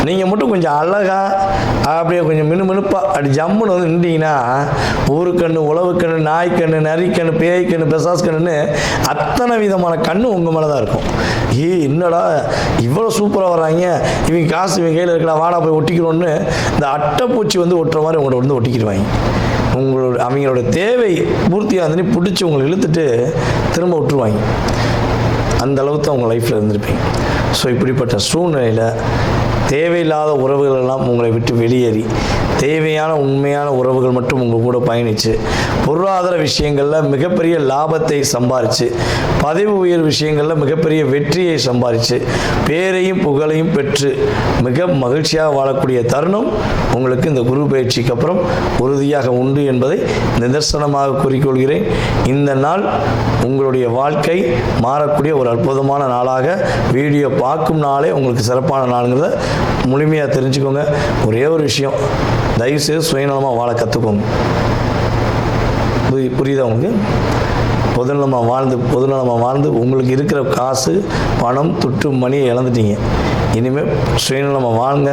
நீங்கள் மட்டும் கொஞ்சம் அழகாக அப்படியே கொஞ்சம் மினுமினுப்பாக அப்படி ஜம்முன்னு வந்து நின்றீங்கன்னா ஊருக்கண்ணு, உழவுக்கண்ணு, நாய்க்கண்ணு, நரிக்கண்ணு, பேய்க்கண்ணு, பெசாஸ் கண்ணுன்னு அத்தனை விதமான கண்ணு உங்கள் மேலே தான் இருக்கும். என்னடா இவ்வளோ சூப்பராக வர்றாங்க, இவங்க காசு இவங்க கையில் இருக்கலாம், வாடா போய் ஒட்டிக்கிறோன்னு இந்த அட்டைப்பூச்சி வந்து ஒட்டுற மாதிரி உங்களோட வந்து ஒட்டிக்கிடுவாங்க. அவங்களோட தேவை பூர்த்தியாக இருந்துன்னு பிடிச்சி உங்களை இழுத்துட்டு திரும்ப விட்டுருவாங்க. அந்த அளவுக்கு தான் உங்கள் லைஃப்பில் இருந்திருப்பீங்க. ஸோ இப்படிப்பட்ட சூழ்நிலையில் தேவையில்லாத உறவுகள் எல்லாம் உங்களை விட்டு வெளியேறி தேவையான உண்மையான உறவுகள் மட்டும் உங்கள் கூட பயணித்து பொருளாதார விஷயங்களில் மிகப்பெரிய லாபத்தை சம்பாரித்து பதவி உயர் விஷயங்களில் மிகப்பெரிய வெற்றியை சம்பாரித்து பேரையும் புகழையும் பெற்று மிக மகிழ்ச்சியாக வாழக்கூடிய தருணம் உங்களுக்கு இந்த குரு பயிற்சிக்கு அப்புறம் உறுதியாக உண்டு என்பதை நிதர்சனமாக கூறிக்கொள்கிறேன். இந்த நாள் உங்களுடைய வாழ்க்கை மாறக்கூடிய ஒரு அற்புதமான நாளாக, வீடியோ பார்க்கும் நாளே உங்களுக்கு சிறப்பான நாளுங்கிறத முழுமையாக தெரிஞ்சுக்கோங்க. ஒரே ஒரு விஷயம், தயவுசெய்து சுயநலமாக வாழ கற்றுக்கோங்க. புரியுதா உங்களுக்கு? பொதுநலமாக வாழ்ந்து உங்களுக்கு இருக்கிற காசு, பணம், துட்டு, மணியை இழந்துட்டீங்க. இனிமேல் சுயநலமாக வாழுங்க,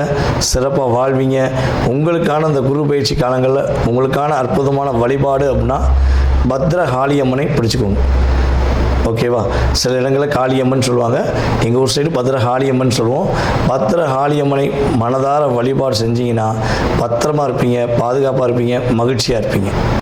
சிறப்பாக வாழ்வீங்க. உங்களுக்கான அந்த குரு பயிற்சி காலங்களில் உங்களுக்கான அற்புதமான வழிபாடு அப்படின்னா பத்ரகாளியம்மனை பிடிச்சிக்கோங்க. ஓகேவா? சில இடங்களில் காளியம்மன் சொல்லுவாங்க, எங்கள் ஊர் சைடு பத்ரகாளியம்மன் சொல்லுவோம். பத்ரகாளியம்மனை மனதார வழிபாடு செஞ்சீங்கன்னா பத்திரமா இருப்பீங்க, பாதுகாப்பாக இருப்பீங்க, மகிழ்ச்சியாக இருப்பீங்க.